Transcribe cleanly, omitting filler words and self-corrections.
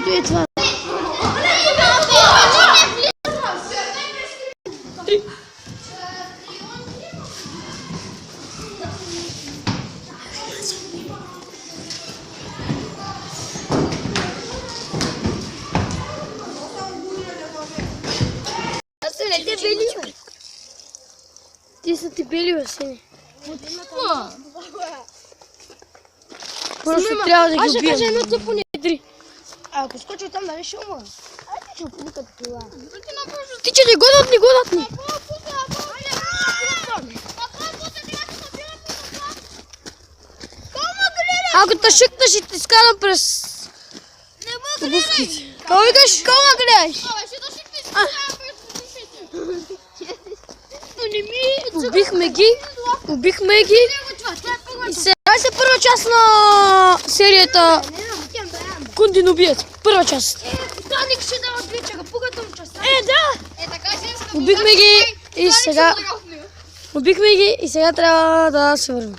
Ето е това. Ти са ти бели, бе, сини. Просто трябва да ги убием. Аз ще кажа едно тъпо не три. Ако скочи там, нали ще умра? Айде, че опуникат това. Ти че не годат ни. Ако те шикнеш и ти скарам през обувките. Какво викаш? Какво ме гледаш? Убихме ги. И сега се първа част на серията Кундин убиец. Първа част. Таник ще дава двичага, пугата му част. Да! Така ще Убихме ги и сега трябва да се върнем.